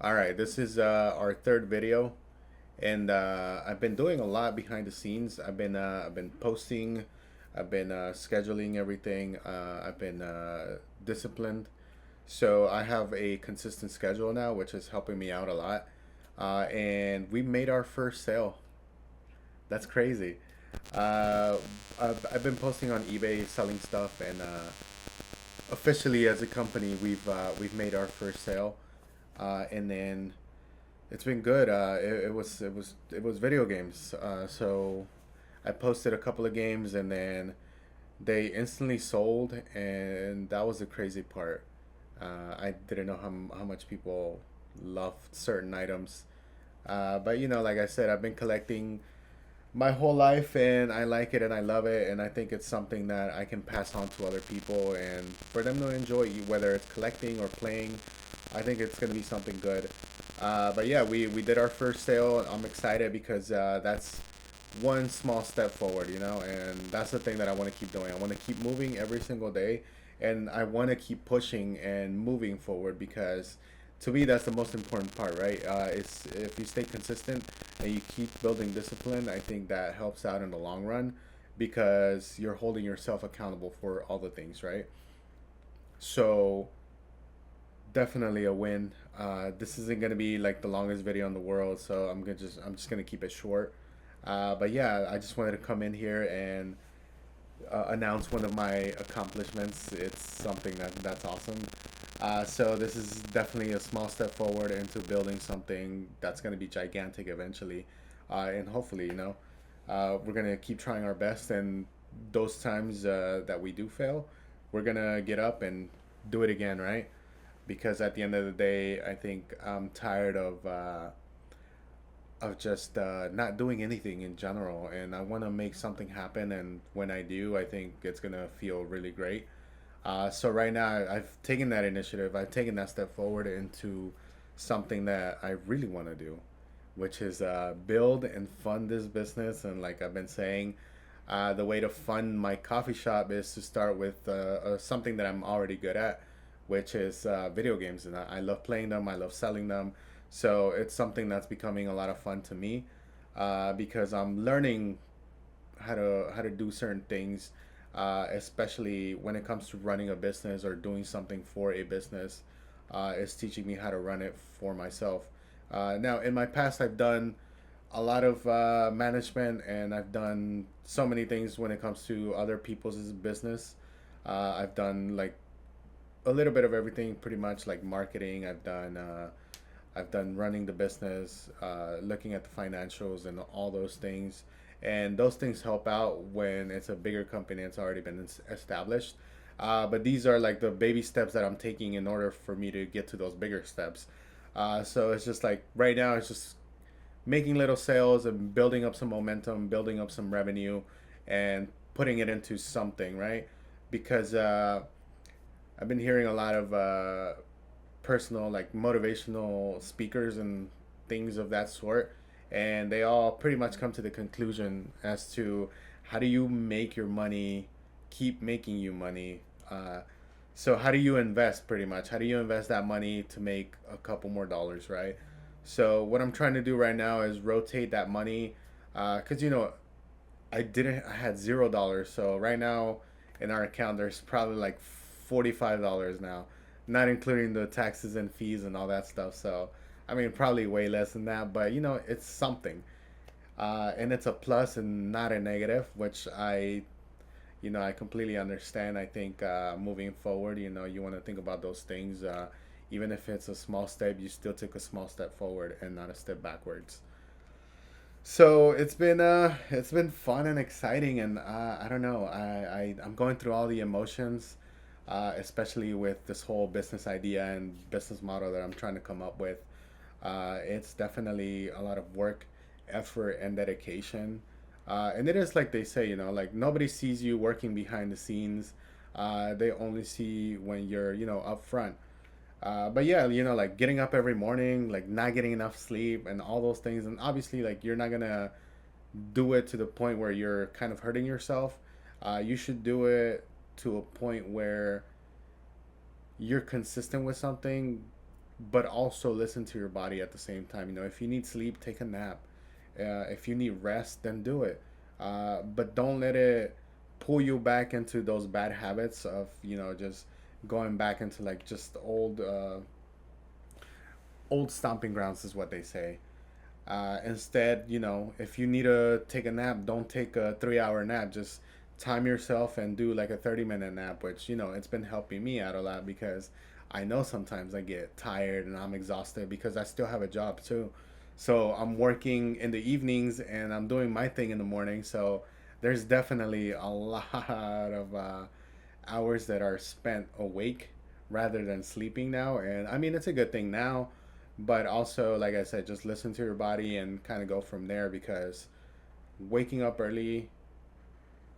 All right, this is our third video, and I've been doing a lot behind the scenes. I've been posting, I've been scheduling everything. I've been disciplined, so I have a consistent schedule now, which is helping me out a lot. And we made our first sale. That's crazy. Uh, I've been posting on eBay, selling stuff, and officially as a company, we've made our first sale, and then it's been good. It was video games. So I posted a couple of games and then they instantly sold, and that was the crazy part. I didn't know how much people love certain items. But like I said, I've been collecting my whole life and I like it and I love it, and I think it's something that I can pass on to other people and for them to enjoy, whether it's collecting or playing. I think it's gonna be something good. But yeah, we did our first sale. I'm excited because that's one small step forward, and that's the thing that I want to keep doing. I want to keep moving every single day, and I want to keep pushing and moving forward because to me that's the most important part, right? It's if you stay consistent and you keep building discipline, I think that helps out in the long run because you're holding yourself accountable for all the things, right? So definitely a win. This isn't gonna be like the longest video in the world, so I'm just gonna keep it short. But yeah, I just wanted to come in here and announce one of my accomplishments. It's something that's awesome. So this is definitely a small step forward into building something that's gonna be gigantic eventually, and hopefully, we're gonna keep trying our best. And those times that we do fail, we're gonna get up and do it again, right? Because at the end of the day, I think I'm tired of just not doing anything in general, and I want to make something happen. And when I do, I think it's gonna feel really great. So right now, I've taken that initiative. I've taken that step forward into something that I really want to do, which is build and fund this business. And like I've been saying, the way to fund my coffee shop is to start with something that I'm already good at, which is video games. And I love playing them, I love selling them. So it's something that's becoming a lot of fun to me because I'm learning how to do certain things, especially when it comes to running a business or doing something for a business. It's teaching me how to run it for myself. Now, in my past, I've done a lot of management, and I've done so many things when it comes to other people's business. I've done like a little bit of everything, pretty much like marketing. I've done running the business, looking at the financials and all those things. And those things help out when it's a bigger company and it's already been established. But these are like the baby steps that I'm taking in order for me to get to those bigger steps. So it's just like right now, it's just making little sales and building up some momentum, building up some revenue, and putting it into something, right? Because I've been hearing a lot of personal, like motivational speakers and things of that sort, and they all pretty much come to the conclusion as to how do you make your money keep making you money. So how do you invest, pretty much? How do you invest that money to make a couple more dollars, right? So what I'm trying to do right now is rotate that money, because I had $0. So right now in our account there's probably like $45 now, not including the taxes and fees and all that stuff. So I mean probably way less than that, but it's something, and it's a plus and not a negative, which I completely understand. I think moving forward, you want to think about those things. Even if it's a small step, you still take a small step forward and not a step backwards. So it's been fun and exciting, and I don't know. I'm going through all the emotions, especially with this whole business idea and business model that I'm trying to come up with. It's definitely a lot of work, effort, and dedication. And it is like they say, like nobody sees you working behind the scenes. They only see when you're, up front. But yeah, like getting up every morning, like not getting enough sleep and all those things. And obviously, like you're not gonna do it to the point where you're kind of hurting yourself. You should do it to a point where you're consistent with something, but also listen to your body at the same time. If you need sleep, take a nap. If you need rest, then do it. But don't let it pull you back into those bad habits of just going back into like just old stomping grounds is what they say. Instead, if you need to take a nap, don't take a 3 hour nap. Just time yourself and do like a 30-minute nap, which, it's been helping me out a lot because I know sometimes I get tired and I'm exhausted because I still have a job too. So I'm working in the evenings and I'm doing my thing in the morning. So there's definitely a lot of hours that are spent awake rather than sleeping now. And I mean, it's a good thing now, but also, like I said, just listen to your body and kind of go from there because waking up early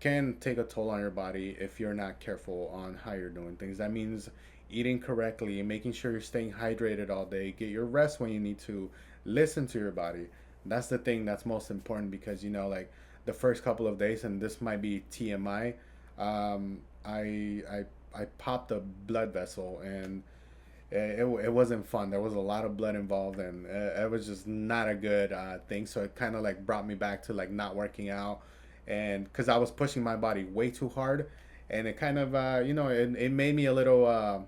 can take a toll on your body if you're not careful on how you're doing things. That means eating correctly, making sure you're staying hydrated all day, get your rest when you need to, listen to your body. That's the thing that's most important because, like the first couple of days, and this might be TMI, I popped a blood vessel and it wasn't fun. There was a lot of blood involved, and it was just not a good thing. So it kind of like brought me back to like not working out, and because I was pushing my body way too hard, and it kind of it made me a little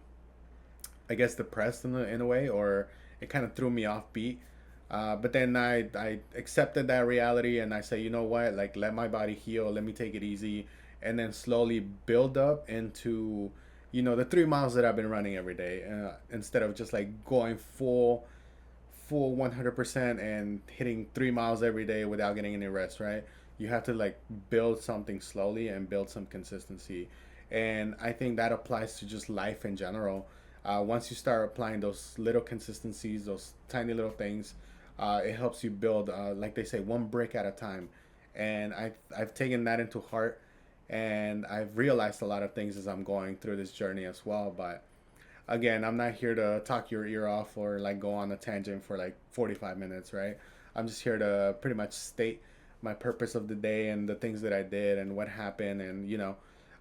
I guess depressed in a way, or it kind of threw me off beat. But then I accepted that reality and I say, you know what, like let my body heal, let me take it easy, and then slowly build up into, the 3 miles that I've been running every day, instead of just like going full 100% and hitting 3 miles every day without getting any rest, right? You have to like build something slowly and build some consistency. And I think that applies to just life in general. Once you start applying those little consistencies, those tiny little things, it helps you build, like they say, one brick at a time. And I've taken that into heart, and I've realized a lot of things as I'm going through this journey as well. But again, I'm not here to talk your ear off or like go on a tangent for like 45 minutes, right? I'm just here to pretty much state my purpose of the day and the things that I did and what happened. And,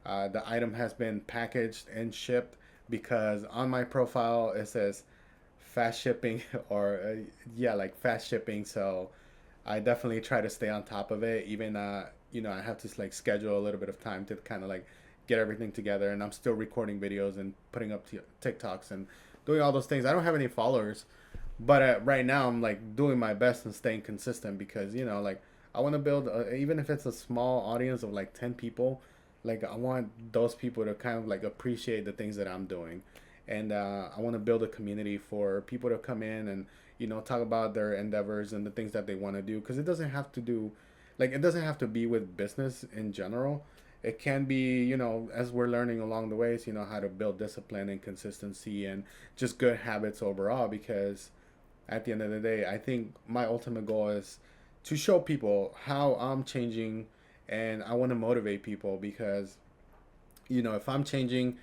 the item has been packaged and shipped because on my profile it says fast shipping or yeah, like fast shipping. So I definitely try to stay on top of it. Even I have to like schedule a little bit of time to kind of like get everything together. And I'm still recording videos and putting up TikToks and doing all those things. I don't have any followers, but right now I'm like doing my best and staying consistent because like I want to build even if it's a small audience of like 10 people. Like I want those people to kind of like appreciate the things that I'm doing, and I want to build a community for people to come in and talk about their endeavors and the things that they want to do, because it doesn't have to do like it doesn't have to be with business in general. It can be, as we're learning along the ways, how to build discipline and consistency and just good habits overall. Because at the end of the day, I think my ultimate goal is to show people how I'm changing, and I want to motivate people because, if I'm changing,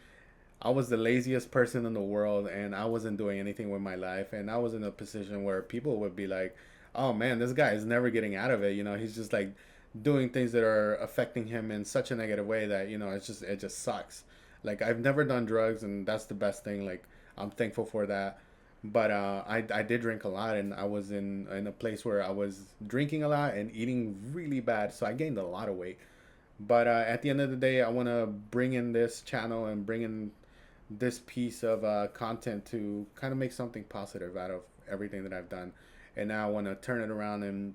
I was the laziest person in the world and I wasn't doing anything with my life, and I was in a position where people would be like, "Oh man, this guy is never getting out of it." He's just like doing things that are affecting him in such a negative way that, it just sucks. Like I've never done drugs, and that's the best thing. Like I'm thankful for that. But I did drink a lot, and I was in a place where I was drinking a lot and eating really bad, so I gained a lot of weight. But at the end of the day, I want to bring in this channel and bring in this piece of content to kind of make something positive out of everything that I've done. And now I want to turn it around and,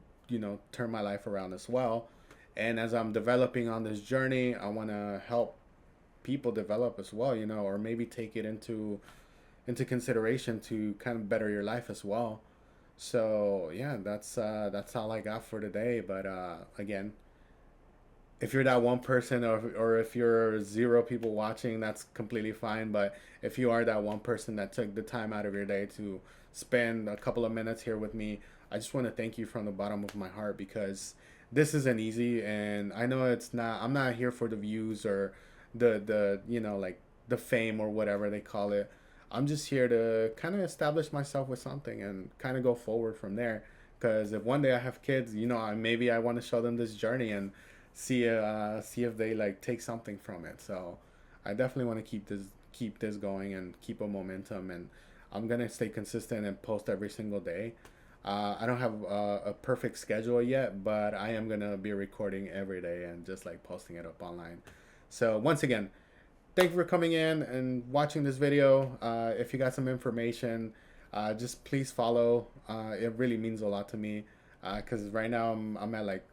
turn my life around as well. And as I'm developing on this journey, I want to help people develop as well, or maybe take it into consideration to kind of better your life as well. So yeah, that's all I got for today. But again, if you're that one person, or if you're zero people watching, that's completely fine. But if you are that one person that took the time out of your day to spend a couple of minutes here with me, I just want to thank you from the bottom of my heart, because this isn't easy, and I know it's not. I'm not here for the views or the like the fame or whatever they call it. I'm just here to kind of establish myself with something and kind of go forward from there. Because if one day I have kids, maybe I want to show them this journey and see if they like take something from it. So I definitely want to keep this going and keep a momentum. And I'm gonna stay consistent and post every single day. I don't have a perfect schedule yet, but I am gonna be recording every day and just like posting it up online. So once again, thank you for coming in and watching this video. If you got some information, just please follow. It really means a lot to me because right now I'm at like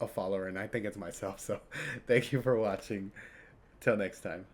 a follower and I think it's myself. So thank you for watching. Till next time.